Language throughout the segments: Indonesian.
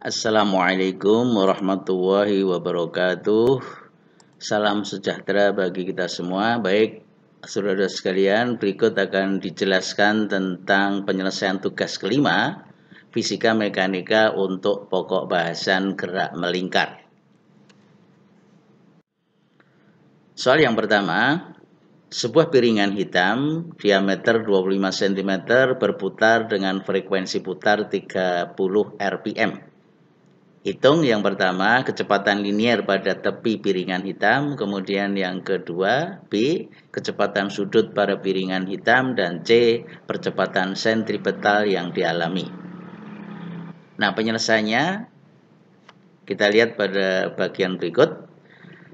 Assalamualaikum warahmatullahi wabarakatuh. Salam sejahtera bagi kita semua. Baik, saudara sekalian, berikut akan dijelaskan tentang penyelesaian tugas kelima, fisika mekanika untuk pokok bahasan gerak melingkar. Soal yang pertama, sebuah piringan hitam diameter 25 cm berputar dengan frekuensi putar 30 rpm. Hitung yang pertama kecepatan linier pada tepi piringan hitam, kemudian yang kedua B kecepatan sudut pada piringan hitam, dan C percepatan sentripetal yang dialami. Nah, penyelesaiannya kita lihat pada bagian berikut.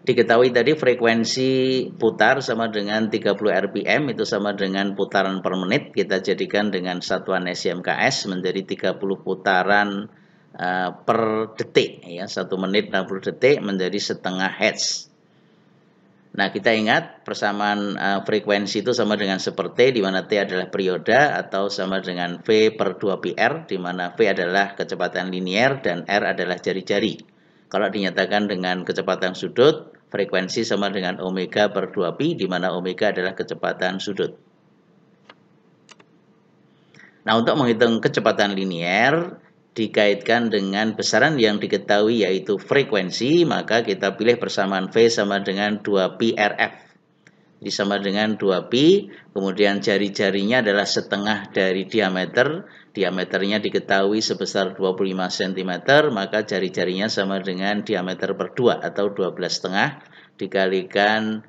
Diketahui tadi frekuensi putar sama dengan 30 rpm, itu sama dengan putaran per menit. Kita jadikan dengan satuan SIMKS menjadi 30 putaran per detik, ya, 1 menit 60 detik menjadi setengah hertz. Nah, kita ingat persamaan frekuensi itu sama dengan seperti di mana T adalah perioda, atau sama dengan V per 2πr, di mana V adalah kecepatan linier dan R adalah jari-jari. Kalau dinyatakan dengan kecepatan sudut, frekuensi sama dengan omega per 2π, di mana omega adalah kecepatan sudut. Nah, untuk menghitung kecepatan linier dikaitkan dengan besaran yang diketahui yaitu frekuensi, maka kita pilih persamaan V sama dengan 2πrf. Jadi sama dengan 2π, kemudian jari-jarinya adalah setengah dari diameter. Diameternya diketahui sebesar 25 cm, maka jari-jarinya sama dengan diameter per 2 atau 12,5 dikalikan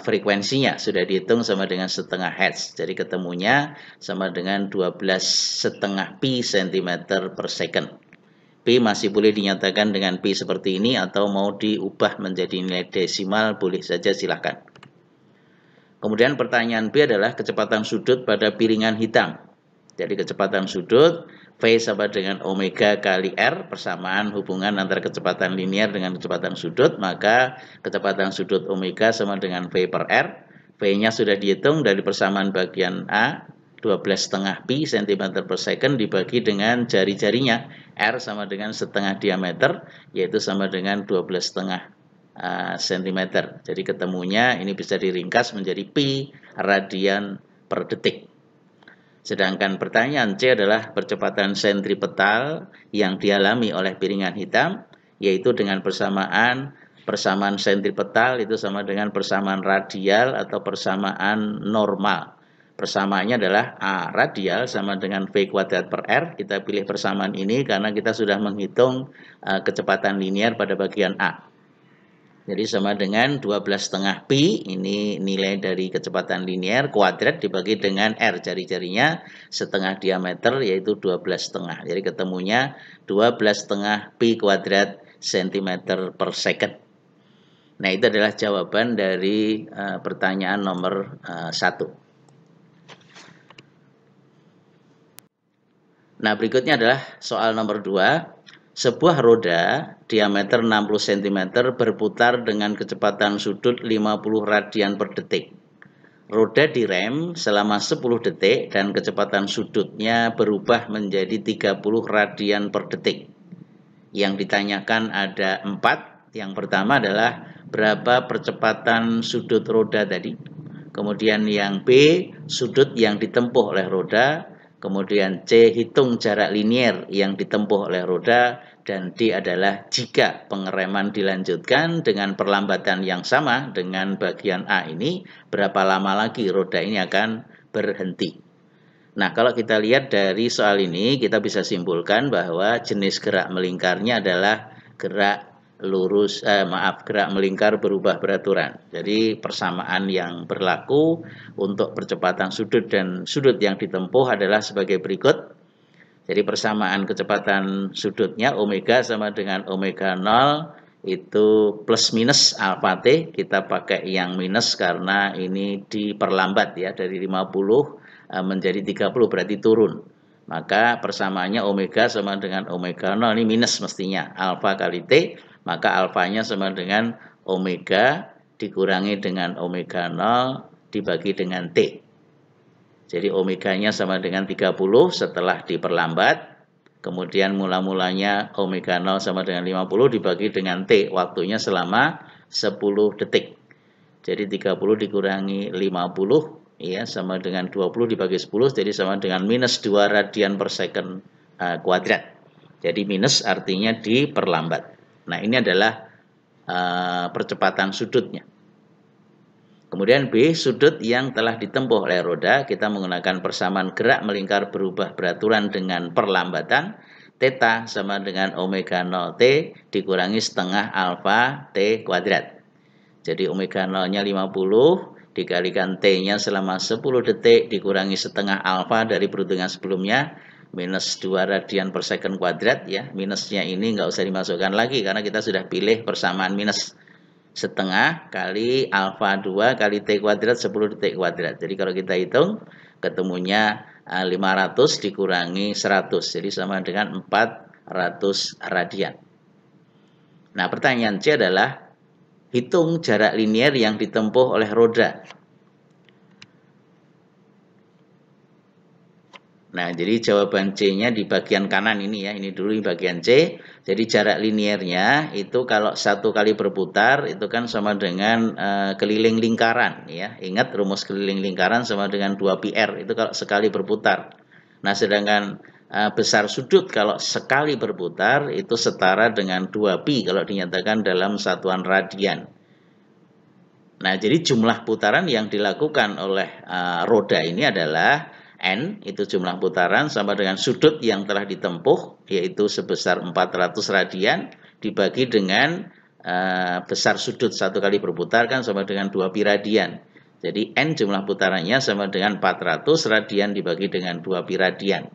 frekuensinya sudah dihitung sama dengan setengah hertz. Jadi ketemunya sama dengan 12,5 pi cm per second. Pi masih boleh dinyatakan dengan pi seperti ini, atau mau diubah menjadi nilai desimal boleh saja, silahkan. Kemudian pertanyaan B adalah kecepatan sudut pada piringan hitam. Jadi kecepatan sudut V sama dengan omega kali R, persamaan hubungan antara kecepatan linier dengan kecepatan sudut, maka kecepatan sudut omega sama dengan V per R. V-nya sudah dihitung dari persamaan bagian A, 12,5 pi cm per second dibagi dengan jari-jarinya. R sama dengan setengah diameter, yaitu sama dengan 12,5 cm. Jadi ketemunya ini bisa diringkas menjadi pi radian per detik. Sedangkan pertanyaan C adalah percepatan sentripetal yang dialami oleh piringan hitam, yaitu dengan persamaan sentripetal itu sama dengan persamaan radial atau persamaan normal. Persamaannya adalah A radial sama dengan V kuadrat per R. Kita pilih persamaan ini karena kita sudah menghitung kecepatan linier pada bagian A. Jadi sama dengan 12,5 pi, ini nilai dari kecepatan linier, kuadrat dibagi dengan R, jari-jarinya setengah diameter, yaitu 12,5. Jadi ketemunya 12,5 pi kuadrat centimeter per second. Nah, itu adalah jawaban dari pertanyaan nomor 1. Nah, berikutnya adalah soal nomor 2. Sebuah roda diameter 60 cm berputar dengan kecepatan sudut 50 radian per detik. Roda direm selama 10 detik dan kecepatan sudutnya berubah menjadi 30 radian per detik. Yang ditanyakan ada 4. Yang pertama adalah berapa percepatan sudut roda tadi. Kemudian yang B, sudut yang ditempuh oleh roda. Kemudian C, hitung jarak linier yang ditempuh oleh roda. Dan D adalah jika pengereman dilanjutkan dengan perlambatan yang sama dengan bagian A ini, berapa lama lagi roda ini akan berhenti. Nah, kalau kita lihat dari soal ini, kita bisa simpulkan bahwa jenis gerak melingkarnya adalah gerak gerak melingkar berubah beraturan. Jadi persamaan yang berlaku untuk percepatan sudut dan sudut yang ditempuh adalah sebagai berikut. Jadi persamaan kecepatan sudutnya omega sama dengan omega 0 itu plus minus alfa T. Kita pakai yang minus karena ini diperlambat ya, dari 50 menjadi 30 berarti turun. Maka persamaannya omega sama dengan omega 0, ini minus mestinya, alfa kali T, maka alfanya sama dengan omega dikurangi dengan omega 0 dibagi dengan T. Jadi omeganya sama dengan 30 setelah diperlambat. Kemudian mula-mulanya omega 0 sama dengan 50 dibagi dengan T, waktunya selama 10 detik. Jadi 30 dikurangi 50 ya sama dengan 20 dibagi 10, jadi sama dengan minus 2 radian per second kuadrat. Jadi minus artinya diperlambat. Nah, ini adalah percepatan sudutnya. Kemudian B, sudut yang telah ditempuh oleh roda, kita menggunakan persamaan gerak melingkar berubah beraturan dengan perlambatan. Theta sama dengan omega 0 T dikurangi setengah alfa T kuadrat. Jadi omega 0-nya 50 dikalikan T-nya selama 10 detik dikurangi setengah alfa dari perhitungan sebelumnya, minus 2 radian per second kuadrat ya. Minusnya ini nggak usah dimasukkan lagi karena kita sudah pilih persamaan minus. Setengah kali alfa 2 kali T kuadrat 10 detik kuadrat. Jadi kalau kita hitung ketemunya 500 dikurangi 100. Jadi sama dengan 400 radian. Nah, pertanyaan C adalah hitung jarak linier yang ditempuh oleh roda. Nah, jadi jawaban C-nya di bagian kanan ini ya. Ini dulu di bagian C. Jadi jarak liniernya itu kalau satu kali berputar itu kan sama dengan keliling lingkaran ya. Ingat rumus keliling lingkaran sama dengan 2πr itu kalau sekali berputar. Nah, sedangkan besar sudut kalau sekali berputar itu setara dengan 2π kalau dinyatakan dalam satuan radian. Nah, jadi jumlah putaran yang dilakukan oleh roda ini adalah N, itu jumlah putaran, sama dengan sudut yang telah ditempuh, yaitu sebesar 400 radian, dibagi dengan besar sudut satu kali berputar, kan sama dengan 2π radian. Jadi N jumlah putarannya sama dengan 400 radian dibagi dengan 2π radian.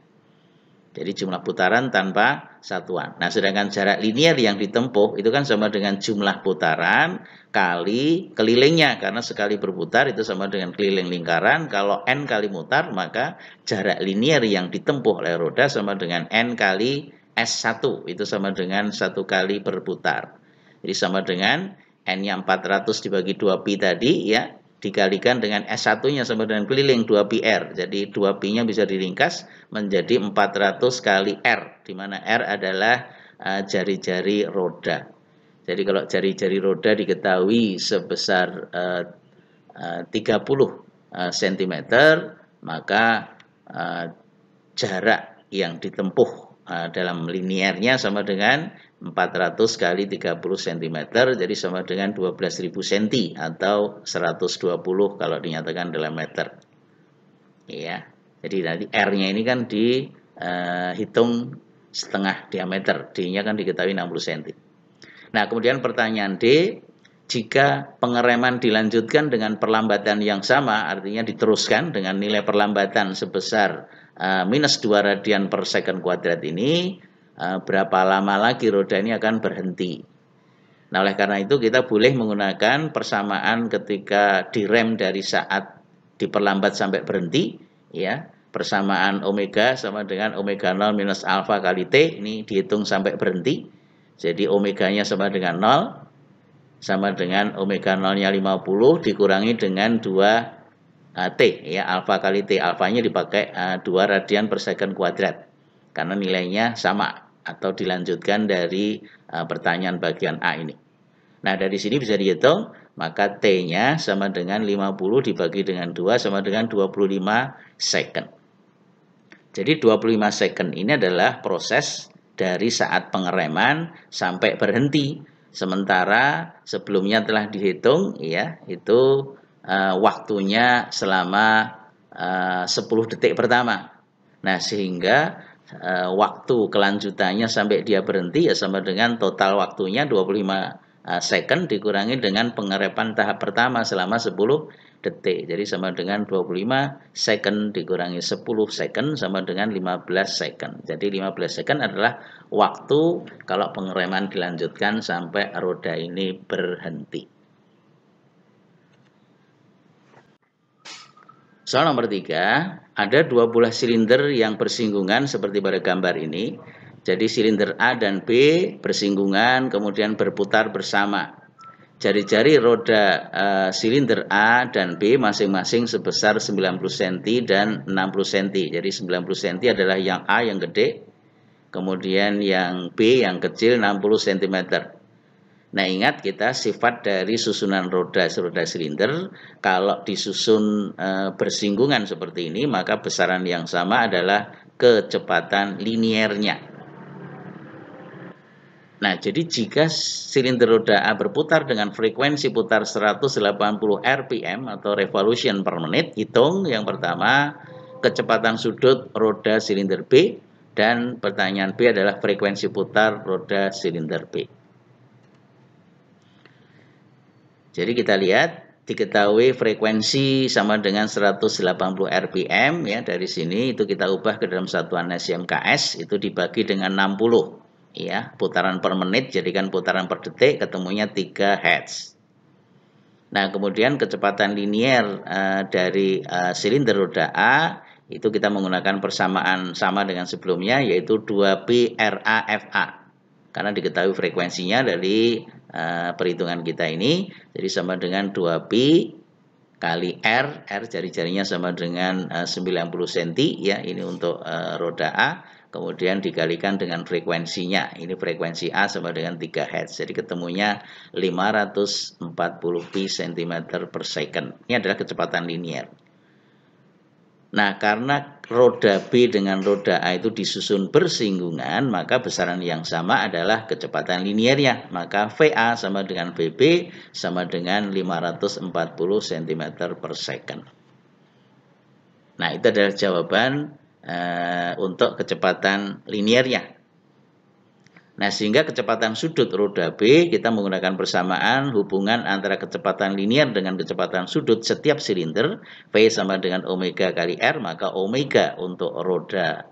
Jadi jumlah putaran tanpa satuan. Nah, sedangkan jarak linier yang ditempuh itu kan sama dengan jumlah putaran kali kelilingnya. Karena sekali berputar itu sama dengan keliling lingkaran. Kalau N kali mutar, maka jarak linier yang ditempuh oleh roda sama dengan N kali S1. Itu sama dengan 1 kali berputar. Jadi sama dengan N-nya 400 dibagi 2π tadi ya. Dikalikan dengan S1-nya sama dengan keliling 2πr. Jadi 2π-nya bisa diringkas menjadi 400 kali R, di mana R adalah jari-jari roda. Jadi kalau jari-jari roda diketahui sebesar 30 cm, maka jarak yang ditempuh dalam liniernya sama dengan 400 kali 30 cm, jadi sama dengan 12.000 cm atau 120 kalau dinyatakan dalam meter. Ya, jadi nanti R-nya ini kan dihitung setengah diameter, D-nya kan diketahui 60 cm. Nah, kemudian pertanyaan D, jika pengereman dilanjutkan dengan perlambatan yang sama, artinya diteruskan dengan nilai perlambatan sebesar minus 2 radian per second kuadrat ini, berapa lama lagi roda ini akan berhenti. Nah, oleh karena itu kita boleh menggunakan persamaan ketika direm dari saat diperlambat sampai berhenti, ya. Persamaan omega sama dengan omega 0 minus alfa kali T, ini dihitung sampai berhenti. Jadi omeganya sama dengan 0, sama dengan omega 0-nya 50 dikurangi dengan 2 T, ya, alfa kali T. Alfanya dipakai 2 radian per second kuadrat, karena nilainya sama, atau dilanjutkan dari pertanyaan bagian A ini. Nah, dari sini bisa dihitung, maka T-nya sama dengan 50 dibagi dengan 2 sama dengan 25 second. Jadi 25 second ini adalah proses dari saat pengereman sampai berhenti. Sementara sebelumnya telah dihitung, ya, itu waktunya selama 10 detik pertama. Nah, sehingga waktu kelanjutannya sampai dia berhenti ya sama dengan total waktunya 25 second dikurangi dengan pengereman tahap pertama selama 10 detik. Jadi sama dengan 25 second dikurangi 10 second sama dengan 15 second. Jadi 15 second adalah waktu kalau pengereman dilanjutkan sampai roda ini berhenti. Soal nomor 3, ada 2 buah silinder yang bersinggungan seperti pada gambar ini. Jadi silinder A dan B bersinggungan kemudian berputar bersama. Jari-jari roda silinder A dan B masing-masing sebesar 90 cm dan 60 cm. Jadi 90 cm adalah yang A yang gede, kemudian yang B yang kecil 60 cm. Nah, ingat kita sifat dari susunan roda silinder, kalau disusun bersinggungan seperti ini, maka besaran yang sama adalah kecepatan liniernya. Nah, jadi jika silinder roda A berputar dengan frekuensi putar 180 rpm atau revolution per menit, hitung yang pertama kecepatan sudut roda silinder B, dan pertanyaan B adalah frekuensi putar roda silinder B. Jadi kita lihat, diketahui frekuensi sama dengan 180 rpm ya, dari sini itu kita ubah ke dalam satuan SMKS, itu dibagi dengan 60 ya, putaran per menit jadikan putaran per detik, ketemunya 3 Hz. Nah, kemudian kecepatan linier dari silinder roda A itu kita menggunakan persamaan sama dengan sebelumnya, yaitu 2pi RA/FA. Karena diketahui frekuensinya dari perhitungan kita ini, jadi sama dengan 2pi kali R jari-jarinya sama dengan 90 cm ya, ini untuk roda A, kemudian dikalikan dengan frekuensinya, ini frekuensi A sama dengan 3 Hz, jadi ketemunya 540 pi cm per second. Ini adalah kecepatan linier. Nah, karena roda B dengan roda A itu disusun bersinggungan, maka besaran yang sama adalah kecepatan liniernya. Maka VA sama dengan VB sama dengan 540 cm per second. Nah, itu adalah jawaban untuk kecepatan liniernya. Nah, sehingga kecepatan sudut roda B, kita menggunakan persamaan hubungan antara kecepatan linier dengan kecepatan sudut setiap silinder, V sama dengan omega kali R, maka omega untuk roda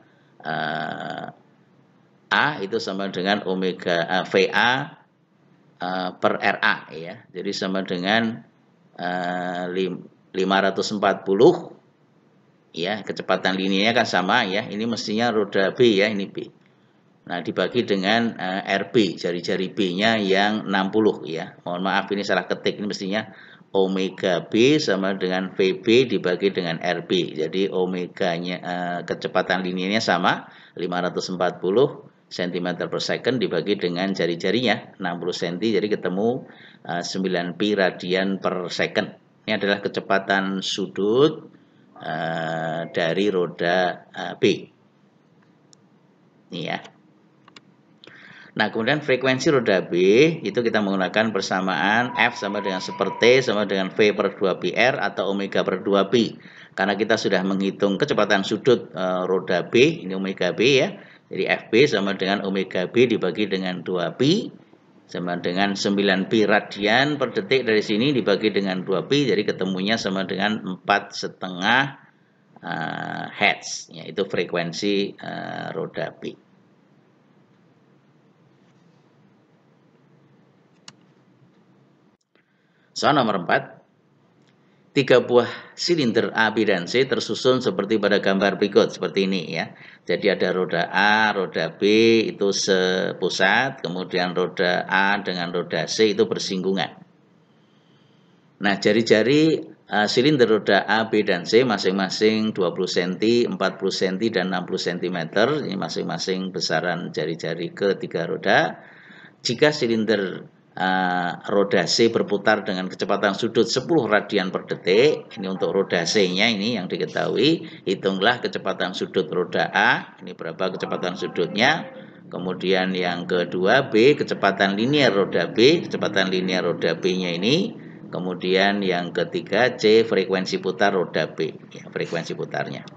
A itu sama dengan omega VA per RA ya. Jadi sama dengan 540 ya, kecepatan liniernya kan sama ya. Ini mestinya roda B ya, ini B. Nah, dibagi dengan RB, jari-jari B-nya yang 60 ya. Mohon maaf ini salah ketik, ini mestinya omega B sama dengan VB dibagi dengan RB. Jadi omeganya kecepatan liniernya sama 540 cm per second dibagi dengan jari-jarinya 60 cm, jadi ketemu 9 pi radian per second. Ini adalah kecepatan sudut dari roda B. Ini ya. Nah, kemudian frekuensi roda B itu kita menggunakan persamaan F sama dengan seperti sama dengan V per 2πr atau omega per 2pi. Karena kita sudah menghitung kecepatan sudut roda B, ini omega B ya. Jadi FB sama dengan omega B dibagi dengan 2pi sama dengan 9 pi radian per detik, dari sini dibagi dengan 2pi, jadi ketemunya sama dengan 4,5 Hz, yaitu frekuensi roda B. Soal nomor 4, 3 buah silinder A, B, dan C tersusun seperti pada gambar berikut, seperti ini ya. Jadi ada roda A, roda B itu sepusat, kemudian roda A dengan roda C itu bersinggungan. Nah, jari-jari silinder roda A, B, dan C masing-masing 20 cm, 40 cm, dan 60 cm. Ini masing-masing besaran jari-jari ketiga roda. Jika silinder roda C berputar dengan kecepatan sudut 10 radian per detik, ini untuk roda C-nya ini yang diketahui, hitunglah kecepatan sudut roda A, ini berapa kecepatan sudutnya. Kemudian yang kedua B, kecepatan linier roda B, kecepatan linier roda B-nya ini. Kemudian yang ketiga C, frekuensi putar roda B, ya, frekuensi putarnya.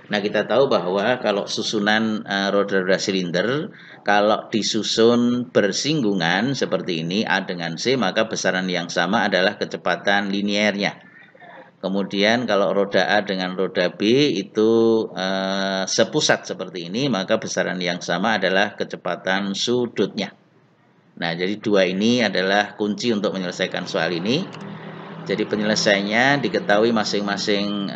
Nah, kita tahu bahwa kalau susunan roda-roda silinder, kalau disusun bersinggungan seperti ini A dengan C, maka besaran yang sama adalah kecepatan liniernya. Kemudian kalau roda A dengan roda B itu sepusat seperti ini, maka besaran yang sama adalah kecepatan sudutnya. Nah, jadi dua ini adalah kunci untuk menyelesaikan soal ini. Jadi penyelesaiannya diketahui masing-masing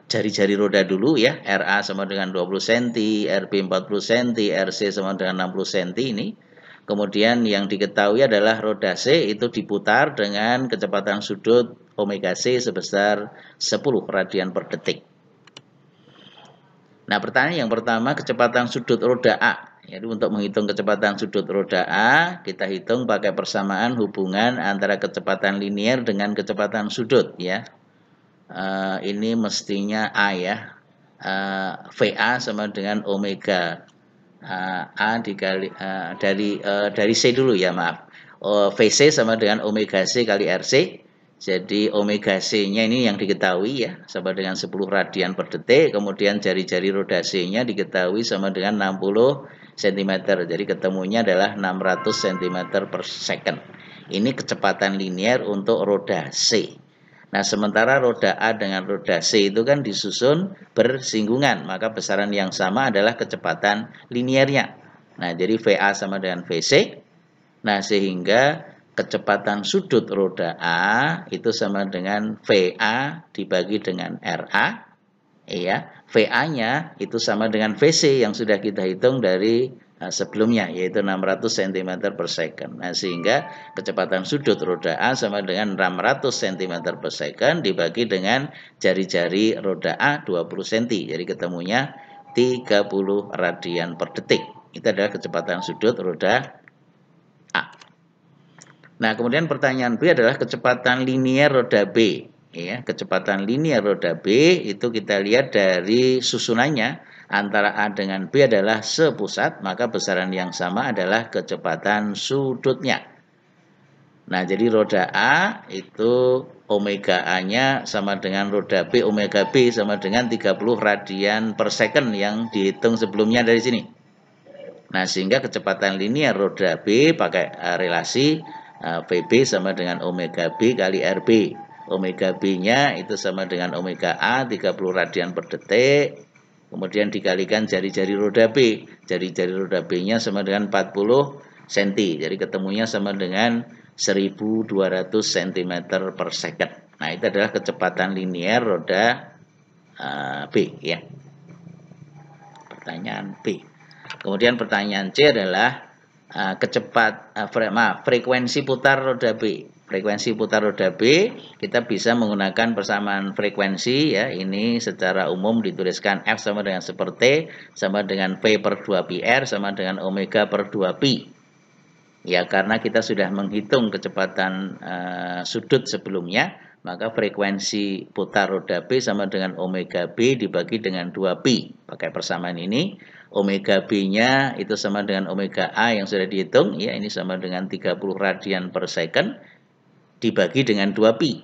jari-jari roda dulu ya. RA sama dengan 20 cm, RB 40 cm, RC sama dengan 60 cm ini. Kemudian yang diketahui adalah roda C itu diputar dengan kecepatan sudut omega C sebesar 10 radian per detik. Nah, pertanyaan yang pertama, kecepatan sudut roda A. Jadi untuk menghitung kecepatan sudut roda A, kita hitung pakai persamaan hubungan antara kecepatan linier dengan kecepatan sudut ya. Ini mestinya A ya. VA sama dengan omega A dikali dari C dulu ya, maaf. VC sama dengan omega C kali RC. Jadi omega C-nya ini yang diketahui ya, sama dengan 10 radian per detik. Kemudian jari-jari roda C-nya diketahui sama dengan 60 cm. Jadi ketemunya adalah 600 cm per second. Ini kecepatan linier untuk roda C. Nah, sementara roda A dengan roda C itu kan disusun bersinggungan, maka besaran yang sama adalah kecepatan liniernya. Nah, jadi VA sama dengan VC. Nah, sehingga kecepatan sudut roda A itu sama dengan VA dibagi dengan RA. Ya, VA-nya itu sama dengan VC yang sudah kita hitung dari sebelumnya, yaitu 600 cm per second. Nah, sehingga kecepatan sudut roda A sama dengan 600 cm per second dibagi dengan jari-jari roda A 20 cm. Jadi ketemunya 30 radian per detik. Itu adalah kecepatan sudut roda A. Nah, kemudian pertanyaan B adalah kecepatan linier roda B. Ya, kecepatan linier roda B itu kita lihat dari susunannya antara A dengan B adalah sepusat, maka besaran yang sama adalah kecepatan sudutnya. Nah, jadi roda A itu omega A-nya sama dengan roda B, omega B sama dengan 30 radian per second yang dihitung sebelumnya dari sini. Nah, sehingga kecepatan linier roda B pakai relasi VB sama dengan omega B kali RB. Omega B-nya itu sama dengan omega A 30 radian per detik. Kemudian dikalikan jari-jari roda B. Jari-jari roda B-nya sama dengan 40 cm. Jadi ketemunya sama dengan 1200 cm per second. Nah, itu adalah kecepatan linier roda B ya. Pertanyaan B. Kemudian pertanyaan C adalah frekuensi putar roda B. Frekuensi putar roda B kita bisa menggunakan persamaan frekuensi ya. Ini secara umum dituliskan F sama dengan super T sama dengan P per 2 pi R sama dengan omega per 2 pi. Ya, karena kita sudah menghitung kecepatan sudut sebelumnya, maka frekuensi putar roda B sama dengan omega B dibagi dengan 2 pi. Pakai persamaan ini, omega B-nya itu sama dengan omega A yang sudah dihitung, ya ini sama dengan 30 radian per second dibagi dengan 2 pi.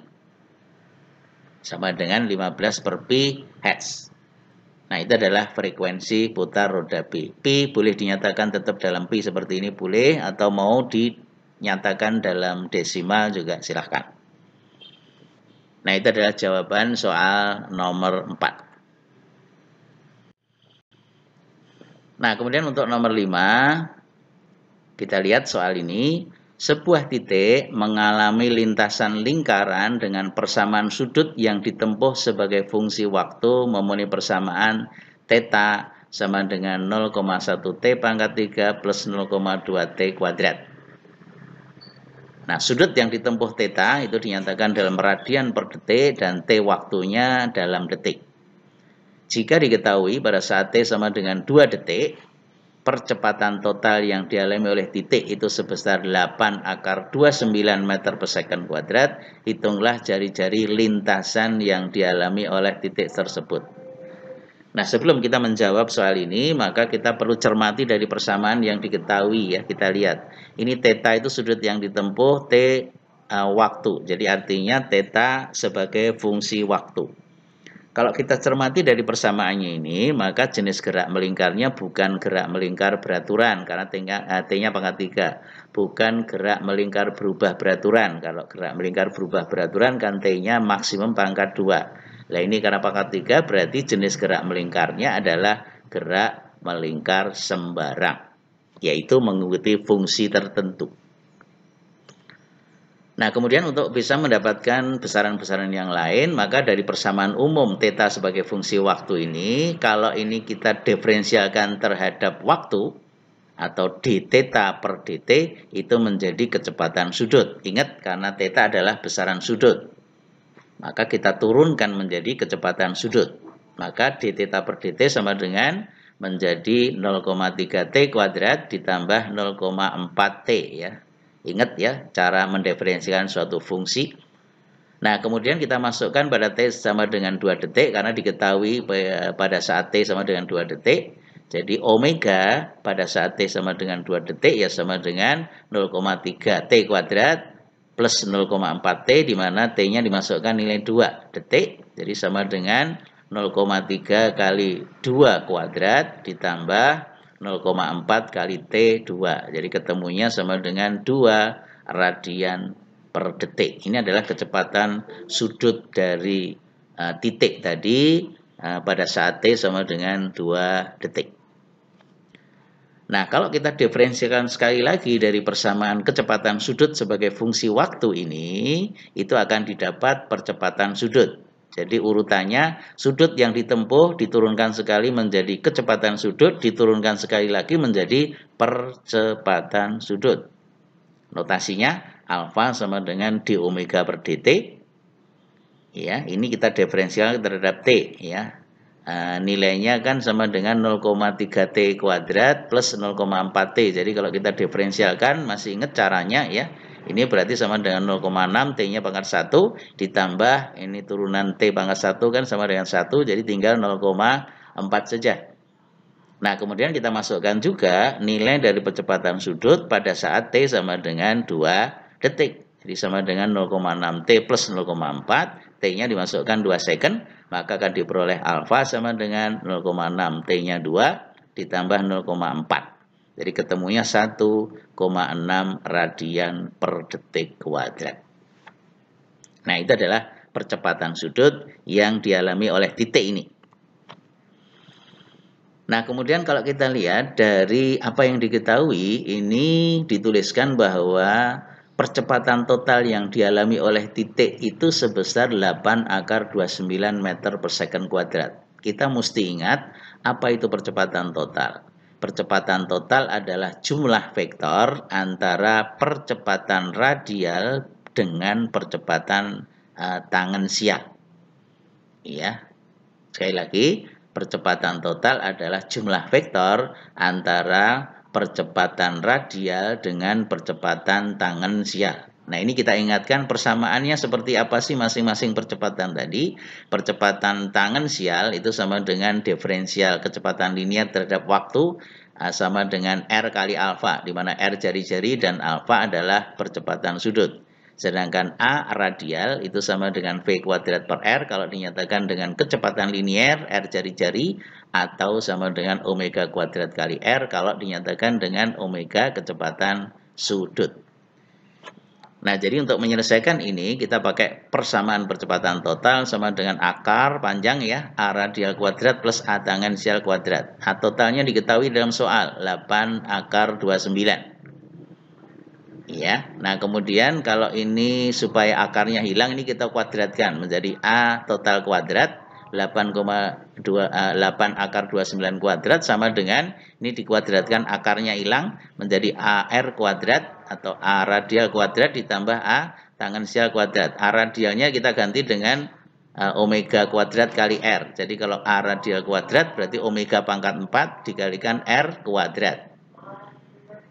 Sama dengan 15 per pi hertz. Nah, itu adalah frekuensi putar roda B. Pi boleh dinyatakan tetap dalam pi seperti ini boleh, atau mau dinyatakan dalam desimal juga silahkan. Nah, itu adalah jawaban soal nomor 4. Nah, kemudian untuk nomor 5, kita lihat soal ini. Sebuah titik mengalami lintasan lingkaran dengan persamaan sudut yang ditempuh sebagai fungsi waktu memenuhi persamaan theta sama dengan 0,1 T pangkat 3 plus 0,2 T kuadrat. Nah, sudut yang ditempuh theta itu dinyatakan dalam radian per detik dan T waktunya dalam detik. Jika diketahui pada saat T sama dengan 2 detik, percepatan total yang dialami oleh titik itu sebesar 8/29 meter per second kuadrat. Hitunglah jari-jari lintasan yang dialami oleh titik tersebut. Nah, sebelum kita menjawab soal ini, maka kita perlu cermati dari persamaan yang diketahui ya. Kita lihat, ini theta itu sudut yang ditempuh, T waktu. Jadi artinya theta sebagai fungsi waktu. Kalau kita cermati dari persamaannya ini, maka jenis gerak melingkarnya bukan gerak melingkar beraturan, karena T-nya pangkat 3. Bukan gerak melingkar berubah beraturan. Kalau gerak melingkar berubah beraturan, kan T-nya maksimum pangkat 2. Nah, ini karena pangkat 3, berarti jenis gerak melingkarnya adalah gerak melingkar sembarang, yaitu mengikuti fungsi tertentu. Nah, kemudian untuk bisa mendapatkan besaran-besaran yang lain, maka dari persamaan umum theta sebagai fungsi waktu ini, kalau ini kita diferensialkan terhadap waktu, atau d theta per dt, itu menjadi kecepatan sudut. Ingat, karena theta adalah besaran sudut, maka kita turunkan menjadi kecepatan sudut. Maka d theta per dt sama dengan menjadi 0,3 T kuadrat ditambah 0,4 T ya. Ingat ya cara mendiferensiasikan suatu fungsi. Nah, kemudian kita masukkan pada T sama dengan 2 detik karena diketahui pada saat T sama dengan 2 detik. Jadi omega pada saat T sama dengan 2 detik ya sama dengan 0,3 T kuadrat plus 0,4 T di mana T-nya dimasukkan nilai 2 detik. Jadi sama dengan 0,3 kali 2 kuadrat ditambah 0,4 kali T2. Jadi ketemunya sama dengan 2 radian per detik. Ini adalah kecepatan sudut dari titik tadi pada saat T sama dengan 2 detik. Nah, kalau kita diferensiasikan sekali lagi dari persamaan kecepatan sudut sebagai fungsi waktu ini, itu akan didapat percepatan sudut. Jadi urutannya sudut yang ditempuh diturunkan sekali menjadi kecepatan sudut, diturunkan sekali lagi menjadi percepatan sudut. Notasinya alfa sama dengan d omega per dt. Ya, ini kita diferensial terhadap t ya. Nilainya kan sama dengan 0,3 T kuadrat plus 0,4 T. Jadi kalau kita diferensialkan, masih ingat caranya ya. Ini berarti sama dengan 0,6 T-nya pangkat 1 ditambah ini turunan T pangkat 1 kan sama dengan 1. Jadi tinggal 0,4 saja. Nah, kemudian kita masukkan juga nilai dari percepatan sudut pada saat T sama dengan 2 detik. Jadi sama dengan 0,6 T plus 0,4. T-nya dimasukkan 2 second, maka akan diperoleh alfa sama dengan 0,6 T-nya 2 ditambah 0,4. Jadi ketemunya 1,6 radian per detik kuadrat. Nah, itu adalah percepatan sudut yang dialami oleh titik ini. Nah, kemudian kalau kita lihat dari apa yang diketahui, ini dituliskan bahwa percepatan total yang dialami oleh titik itu sebesar 8 akar 29 meter per second kuadrat. Kita mesti ingat apa itu percepatan total. Percepatan total adalah jumlah vektor antara percepatan radial dengan percepatan tangensial. Ya, sekali lagi, percepatan total adalah jumlah vektor antara percepatan radial dengan percepatan tangensial. Nah, ini kita ingatkan persamaannya seperti apa sih masing-masing percepatan tadi. Percepatan tangensial itu sama dengan diferensial kecepatan linear terhadap waktu sama dengan R kali alfa, di mana R jari-jari dan alfa adalah percepatan sudut. Sedangkan A radial itu sama dengan V kuadrat per R kalau dinyatakan dengan kecepatan linier R jari-jari, atau sama dengan omega kuadrat kali R kalau dinyatakan dengan omega kecepatan sudut. Nah, jadi untuk menyelesaikan ini kita pakai persamaan percepatan total sama dengan akar panjang ya, A radial kuadrat plus A tangensial kuadrat. A totalnya diketahui dalam soal 8 akar 29. Ya, nah kemudian kalau ini supaya akarnya hilang, ini kita kuadratkan menjadi A total kuadrat 8,8 akar 29 kuadrat sama dengan ini dikuadratkan akarnya hilang menjadi AR kuadrat atau A radial kuadrat ditambah A tangensial kuadrat. A radialnya kita ganti dengan omega kuadrat kali R. Jadi kalau A radial kuadrat berarti omega pangkat 4 dikalikan R kuadrat.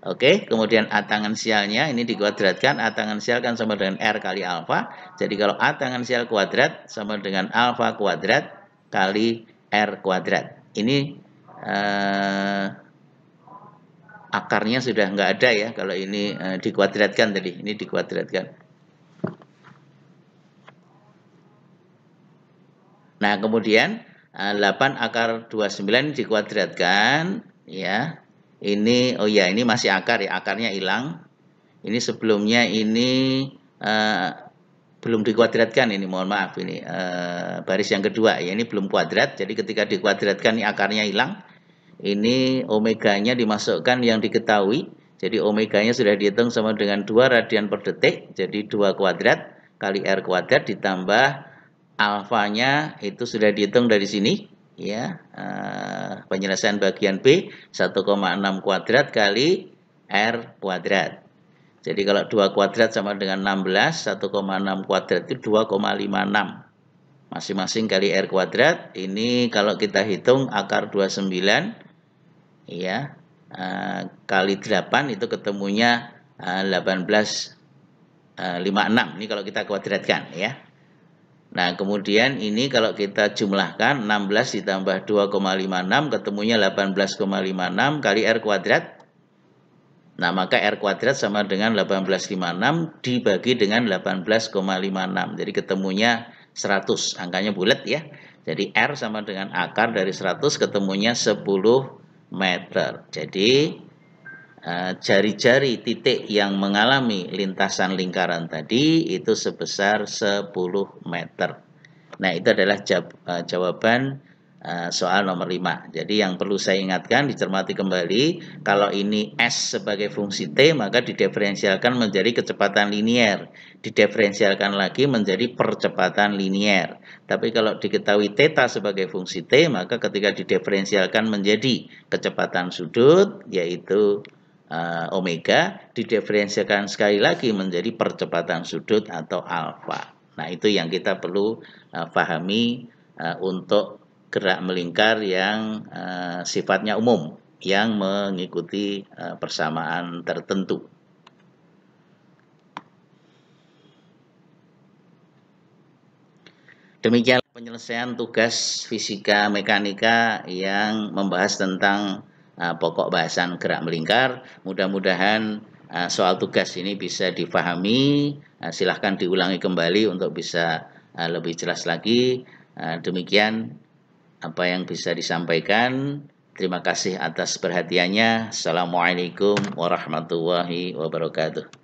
Oke, kemudian A tangensialnya ini dikuadratkan, A tangensial kan sama dengan R kali alfa. Jadi kalau A tangensial kuadrat sama dengan alfa kuadrat kali R kuadrat. Ini akarnya sudah nggak ada ya kalau ini dikuadratkan tadi. Ini dikuadratkan. Nah, kemudian 8 akar 29 dikuadratkan ya. Ini, oh ya, ini masih akar ya, akarnya hilang. Ini sebelumnya ini belum dikuadratkan, ini mohon maaf, ini baris yang kedua ya, ini belum kuadrat. Jadi ketika dikuadratkan ini akarnya hilang. Ini omeganya dimasukkan yang diketahui. Jadi omeganya sudah dihitung sama dengan 2 radian per detik. Jadi 2 kuadrat kali R kuadrat ditambah alfanya itu sudah dihitung dari sini. Ya, penyelesaian bagian B 1,6 kuadrat kali R kuadrat. Jadi kalau 2 kuadrat sama dengan 16, 1,6 kuadrat itu 2,56. masing-masing kali R kuadrat. Ini kalau kita hitung akar 29 ya, kali 8 itu ketemunya 18,56. Ini kalau kita kuadratkan ya. Nah, kemudian ini kalau kita jumlahkan 16 ditambah 2,56 ketemunya 18,56 kali R kuadrat. Nah, maka R kuadrat sama dengan 18,56 dibagi dengan 18,56. Jadi ketemunya 100. Angkanya bulat ya. Jadi R sama dengan akar dari 100 ketemunya 10 meter. Jadi jari-jari titik yang mengalami lintasan lingkaran tadi itu sebesar 10 meter. Nah, itu adalah jawaban soal nomor 5. Jadi yang perlu saya ingatkan, dicermati kembali, kalau ini S sebagai fungsi T, maka didiferensialkan menjadi kecepatan linier. Didiferensialkan lagi menjadi percepatan linier. Tapi kalau diketahui θ sebagai fungsi T, maka ketika didiferensialkan menjadi kecepatan sudut, yaitu omega, didiferensialkan sekali lagi menjadi percepatan sudut atau alfa. Nah, itu yang kita perlu pahami untuk gerak melingkar yang sifatnya umum, yang mengikuti persamaan tertentu. Demikian penyelesaian tugas fisika mekanika yang membahas tentang pokok bahasan gerak melingkar. Mudah-mudahan soal tugas ini bisa difahami. Silahkan diulangi kembali untuk bisa lebih jelas lagi. Demikian apa yang bisa disampaikan. Terima kasih atas perhatiannya. Assalamualaikum warahmatullahi wabarakatuh.